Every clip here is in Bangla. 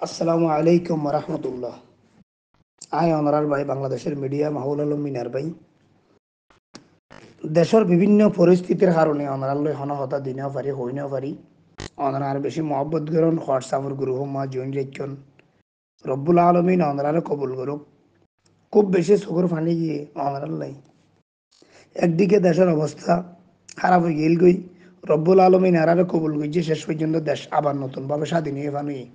আসসালামু আলাইকুম রহমতুল্লাহ। আয় অনারার ভাই বাংলাদেশের মিডিয়া মাহুল আলম মিনার ভাই দেশের বিভিন্ন পরিস্থিতির কারণে অনারাল্লৈ হনহতা দিনেও পারি হইনেও পারি অনার বেশি মহব্বত করুন হোয়াটসঅ্যাপের গ্রুপ মা জয়েন রেখুন রব্বুল আলমিন অনারে কবুল করুক। খুব বেশি চকুর ফানি গিয়ে অনারাল্লাই একদিকে দেশের অবস্থা খারাপ হয়ে গেল গই, রব্বুল আলমিন আরারে কবুল করছে, শেষ পর্যন্ত দেশ আবার নতুনভাবে স্বাধীন হয়ে ফানুই।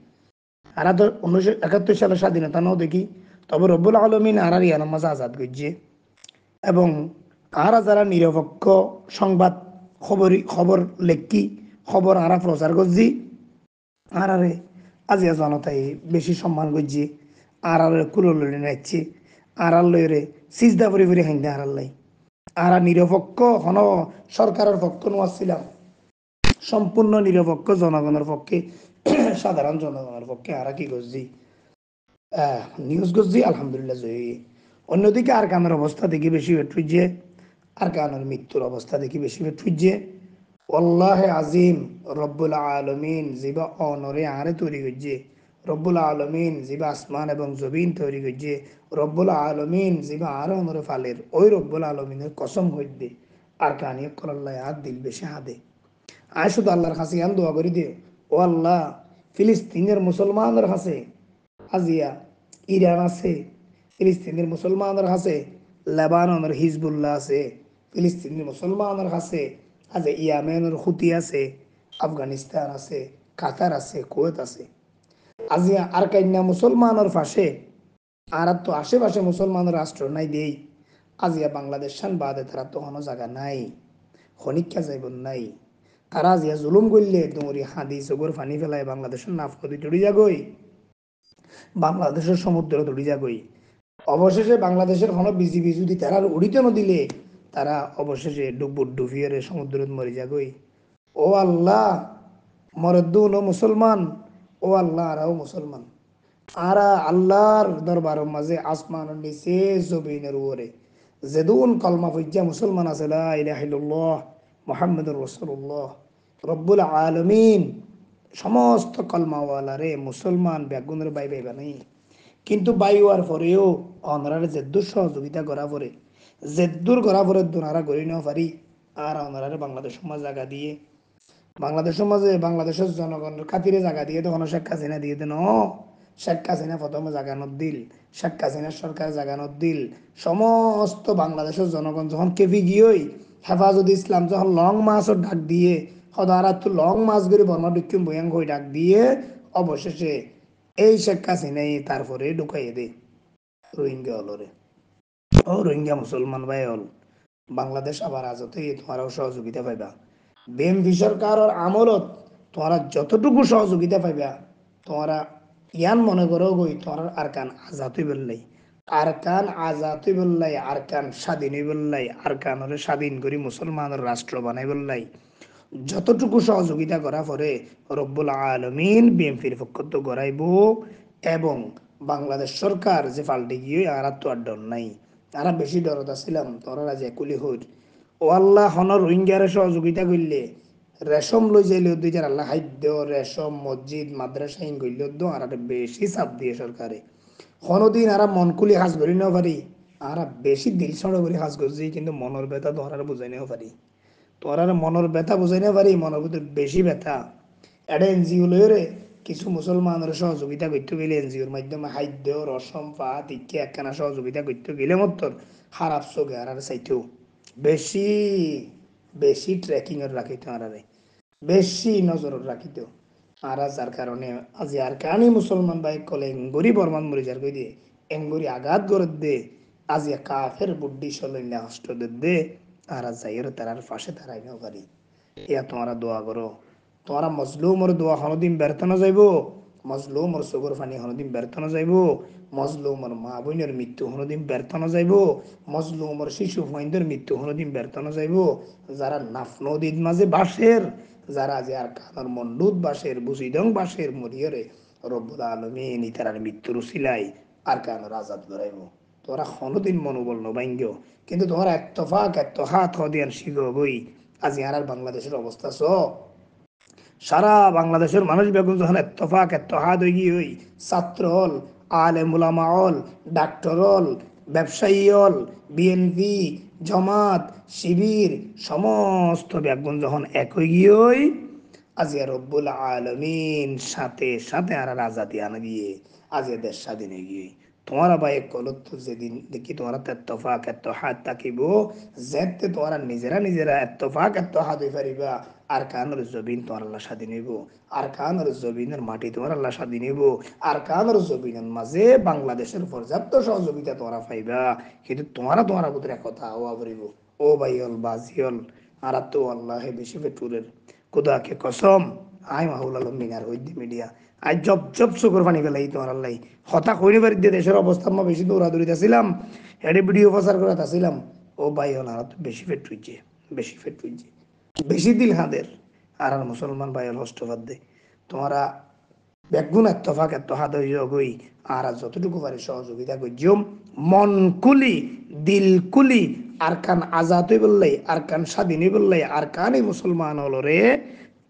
আরা তো 1971 সালে স্বাধীনতা নাও দেখি, তবে রব্বুল আলমিন আরার ইয়ানামাজ আজাদ করছে এবং আরা যারা নিরপেক্ষ সংবাদ খবর লেখি খবর আরা প্রচার করছি আরারে আজিয়া জনতাই বেশি সম্মান করছে, আরারে কুললে নাচছে, আরার লইরে সিজদা পরি পরি হাইন্দে আরার লাই। আরা নিরপেক্ষ হন সরকারের পক্ষ নোয়াছিলাম, সম্পূর্ণ নিরপেক্ষ জনগণের পক্ষে সাধারণ জনগণের পক্ষে আরা কি করছি নিউজ করছি আলহামদুলিল্লাহ জয়ী। অন্যদিকে আরকানের অবস্থা দেখি বেশি বেটুইছে, আরকানের মৃত্যুর অবস্থা দেখি বেশি বেটুইছে। ওয়াল্লাহে আজিম রব্বুল আলমিন জিবা অনরে আরে তৈরি করছে, রব্বুল আলমিন জিবা আসমান এবং জবিন তৈরি করছে, রব্বুল আলমিন জিবা আরো অনরে ফালের ওই রব্বুল আলমিনের কসম হইতে আর কানি কল্লাহ হাত দিল বেশি হাদে। আয় শুধু আল্লাহর কাছে আন দোয়া করি দিও, ও আল্লাহ ফিলিস্তিনের মুসলমানদের কাছে আজিয়া ইরান আছে, ফিলিস্তিনের মুসলমানের কাছে লেবাননের হিজবুল্লাহ আছে, ফিলিস্তিনের মুসলমানের কাছে আজ ইয়ামেনের হুতি আছে, আফগানিস্তান আছে, কাতার আছে, কুয়েত আছে। আজিয়া আর কাইন্যা মুসলমানের পাশে আর তো আশেপাশে মুসলমানের রাষ্ট্র নাই দেই, আজিয়া বাংলাদেশ শান বাদে তারা তো কোনো জায়গা নাই, খনিকা যাইব নাই। তারা আজিয়া জুলুম করলে দৌড়ি হাদি চগর ফানি ফেলায় বাংলাদেশের নাফ নদী টড়ি যাগই, বাংলাদেশের সমুদ্র তড়ি যাগই। অবশেষে বাংলাদেশের কোনো বিজিবি যদি তারা উড়িতে নদিলে তারা অবশেষে ডুবুর ডুবিয়ে সমুদ্রত মরি যাগই। ও আল্লাহ মরদ্দুন ও মুসলমান, ও আল্লাহ আরাও মুসলমান, আরা আল্লাহর দরবারের মাঝে আসমানের নিচে জমিনের উপরে যেদুন কলমা ফজ্জা মুসলমান আছে লা ইলাহা ইল্লাল্লাহ মুহাম্মাদুর রাসূলুল্লাহ, রব্বুল আলামিন সমস্ত কলমাওয়ালারে মুসলমান বেগুনের বাই বাই বানাই। কিন্তু বাইওয়ার পরেও অনারার জেদ্দুর সহযোগিতা করা পরে জেদ্দুর করা পরে দোনারা গড়ি নেওয়া পারি আর অনারারে বাংলাদেশ সমাজ জায়গা দিয়ে বাংলাদেশ সমাজে বাংলাদেশের জনগণের খাতিরে জায়গা দিয়ে তখন শেখ হাসিনা দিয়ে দেন। শেখ হাসিনা প্রথমে জাগানোর দিল, শেখ হাসিনার সরকার জাগানোর দিল, সমস্ত বাংলাদেশের জনগণ যখন কেঁপি গিয়েই হেফাজত ইসলাম যখন লং মাছও ডাক দিয়ে সদারা তো লং মাছ করে বর্মা বিক্ষুম বয়াং হয়ে ডাক দিয়ে অবশেষে এই শেখ হাসিনাই তারপরে ঢুকাইয়ে দে রোহিঙ্গা হলরে। ও রোহিঙ্গা মুসলমান ভাই হল বাংলাদেশ আবার আজতে তোমারাও সহযোগিতা পাইবা। বিএনপি সরকারের আমলত তোমরা যতটুকু সহযোগিতা পাইবা তোমরা ইয়ান মনে করো গই তোমার আরকান আজাদ বললাই, আরকান আজাদ বললাই, আরকান স্বাধীন বললাই, আরকানরে স্বাধীন করি মুসলমানের রাষ্ট্র বানাই বললাই যতটুকু সহযোগিতা করা পরে রব্বুল আলমিন বিএনপির পক্ষ তো গড়াইব এবং বাংলাদেশ সরকার যে পাল্টে গিয়ে আর তো আর ডর নাই, তারা বেশি ডরত আসছিলাম তোরা যে কুলি হইর। ও আল্লাহ হন রোহিঙ্গারে সহযোগিতা করলে রেশম লই যাইলে দুইটার আল্লাহ খাদ্য রেশম মসজিদ মাদ্রাসা হিং করলে আর বেশি চাপ দিয়ে সরকারে কোনোদিন আর মন খুলি হাজ করি নেও পারি আর বেশি দিল সড়ো করে হাজ করছি, কিন্তু মনের ব্যথা তো আর বুঝাই নেও পারি, তোরার মনের ব্যথা বুঝাই না পারি, মনের ভিতরে বেশি ব্যথা। এটা এনজিও লইরে কিছু মুসলমানের সহযোগিতা করতে গেলে এনজিওর মাধ্যমে খাদ্য রসম পাত ইকে একখানা সহযোগিতা করতে গেলে মতো খারাপ চোখে আর চাইতেও বেশি বেশি ট্রেকিংয়ের রাখিত আর বেশি নজর রাখিত আর যার কারণে আজি আর কানি মুসলমান ভাই কলে এঙ্গুরি বর্মান মরি যার কই দিয়ে এঙ্গুরি আঘাত করে দে আজি কাফের বুদ্ধি সলন্যা হষ্ট দে আর যাইয়ের তারার পাশে তারাই নাও পারি। ইয়া তোমরা দোয়া করো, তোমরা মজলুমর দোয়া হনদিন ব্যর্থ না যাইব, মজলুমর চকুর ফানি হনদিন ব্যর্থ না যাইব, মজলুমর মা বোনের মৃত্যু হনদিন ব্যর্থ না যাইব, মজলুমর শিশু ফাইনদের মৃত্যু হনদিন ব্যর্থ না যাইব। যারা নাফ নদীর মাঝে বাসের, যারা যে আর কানার মন্ডুত বাসের বুঝিদং বাসের মরিয়রে রব্বুল আলমিন ইতারার মৃত্যুর উসিলাই আর কানার আজাদ করাইব। তোরা কোনোদিন মনোবল নবাইঙ্গ, কিন্তু তোমরা এত হাত হদিয়ান শিখ বই আজি আর বাংলাদেশের অবস্থা সারা বাংলাদেশের মানুষ বেগুন যখন এত্তফাক এত্তহাদ হয়ে গিয়ে ওই ছাত্র হল, আলেম উলামা হল, ডাক্তার হল, ব্যবসায়ী হল, বিএনপি, জামাত, শিবির সমস্ত বেগুন যখন এক হয়ে গিয়ে ওই আজিয়া রব্বুল আলমিন সাথে সাথে আর আজাদি আনা গিয়ে আজিয়া দেশ স্বাধীন হয়ে গিয়ে তোমারা ভাই কলত যেদিন দেখি তোমরা এত্তফাক এত্তহাদ থাকিব যেতে তোমরা নিজেরা নিজেরা এত্তফাক এত্তহাদ হয়ে পারিবা আর কানোর জবিন তোমার আল্লাহ স্বাধীন হইব আর কানোর জবিনের মাটি তোমার আল্লাহ স্বাধীন হইব আর কানোর জবিনের মাঝে বাংলাদেশের পর্যাপ্ত সহযোগিতা তোমরা পাইবা কিন্তু তোমরা ভিতরে কথা হওয়া পড়িব ও ভাই হল বাজি হল আর তো আল্লাহ বেশি পেটুরের খুদাকে কসম আই মাহুল আলম মিনার হইদি মিডিয়া আজ জব জব চকুর পানি পেলাই তোমার আল্লাহ হতা কইনি পারি দিয়ে দেশের অবস্থা মই বেশি দৌড়াদৌড়িতে ছিলাম হেডে ভিডিও প্রচার করে আসছিলাম ও ভাই হল আর তো বেশি পেট হইছে বেশি পেট হইছে বেশি দিল হাঁদের আর মুসলমান ভাই হল হস্তবাদ দে তোমরা বেগুন এত্তফাক এত্তহাদ হই আর যতটুকু পারি সহযোগিতা করছিম মন কুলি দিল কুলি আর কান আজাদ হই বললাই আর কান স্বাধীন হই বললাই আর কান এই মুসলমান হল রে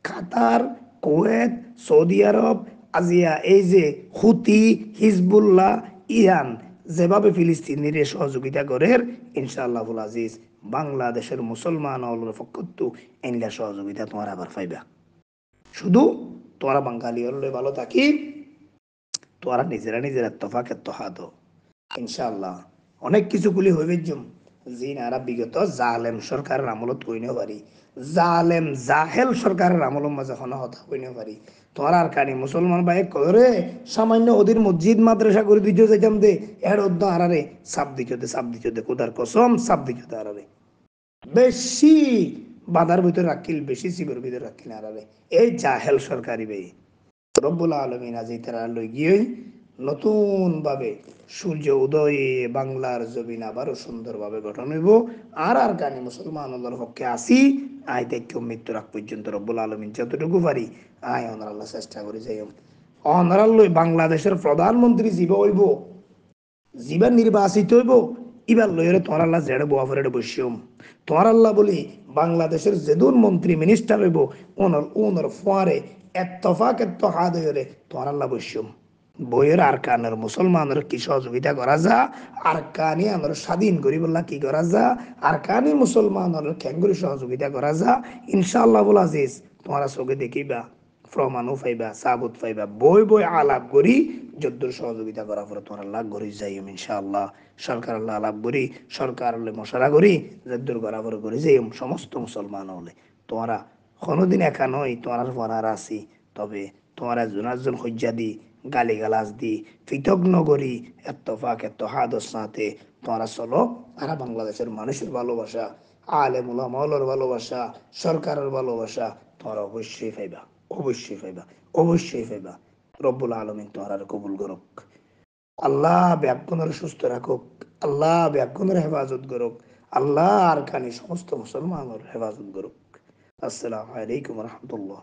কাতার কুয়েত সৌদি আরব আজিয়া এই যে হুতি হিজবুল্লাহ ইরান যেভাবে ফিলিস্তিনির সহযোগিতা করে ইনশাআল্লাহুল আজিজ বাংলাদেশের মুসলমান হলের পক্ষত্ব এনলা সহযোগিতা তোমার আবার পাইবা শুধু তোরা বাঙালি হলে ভালো থাকি তোরা নিজেরা নিজেরা তফাক এত্তহাদ ইনশাআল্লাহ অনেক কিছু গুলি হইবে জি নারা বিগত জালেম সরকারের আমলত কইনেও পারি জালেম জাহেল সরকারের আমলত মাঝে কোনো কথা কইনেও পারি তোরা আর কানি মুসলমান ভাই করে সামান্য ওদের মসজিদ মাদ্রাসা করে দিতে যাইতাম দে এর অদ্য আরারে সাপ দিতে দে কোদার কসম সাপ দিতে আরারে বেশি বাধার ভিতরে রাখিল বেশি শিবের ভিতরে রাখিল আরারে এই জাহেল সরকারি ভাই রব্বুল আলমিন আজি তারা লই গিয়ে নতুন ভাবে সূর্য উদয়ে বাংলার জমিন আবারও সুন্দরভাবে গঠন হইব আর আর গানে মুসলমান আল্লাহর পক্ষে আসি আয় দেখো মৃত্যুর আগ পর্যন্ত রব্বুল আলমিন যতটুকু পারি আয় অনার আল্লাহ চেষ্টা করে যাই অনার লই বাংলাদেশের প্রধানমন্ত্রী জীব হইব জীবা নির্বাচিত হইব ইবার লইরে তোমার আল্লাহ জেড়ে বোয়া ফেরে বসিম তোমার আল্লাহ বলি বাংলাদেশের যেদুন মন্ত্রী মিনিস্টার হইব ওনার ফোয়ারে এত্তফাক এত্তহাদ হইরে তোমার আল্লাহ বসিম বইয়ের আর কানের মুসলমানের কি সহযোগিতা করা যা আর কানি আমার স্বাধীন করি বললা কি করা যা আর কানি মুসলমানের ক্যাঙ্গুরি সহযোগিতা করা যা ইনশাআল্লাহ বল আজিজ তোমারা চোখে দেখিবা প্রমাণও পাইবা সাবুত পাইবা বই বই আলাপ করি যদ্দুর সহযোগিতা করা পরে তোমার আল্লাহ করি যাই ইনশাআল্লাহ সরকার আল্লাহ আলাপ করি সরকার হলে মশারা করি যদ্দুর বরাবর করে যাই সমস্ত মুসলমান হলে তোমরা কোনোদিন একা নয় তোমার পড়ার আসি তবে তোমরা জোনাজন হজ্জা দি গালি গালাজ দি কৃতজ্ঞ করি এত্তফাক এত্তহাদর সাথে তোমরা চলো আর বাংলাদেশের মানুষের ভালোবাসা আলেম উলামার ভালোবাসা সরকারের ভালোবাসা তোমরা অবশ্যই পাইবা অবশ্যই পাইবা অবশ্যই পাইবা রব্বুল আলমিন তোমরা কবুল করুক আল্লাহ ব্যাগুনের সুস্থ রাখুক আল্লাহ ব্যাগুনের হেফাজত করুক আল্লাহ আর খানি সমস্ত মুসলমানের হেফাজত করুক আসসালামু আলাইকুম রহমতুল্লাহ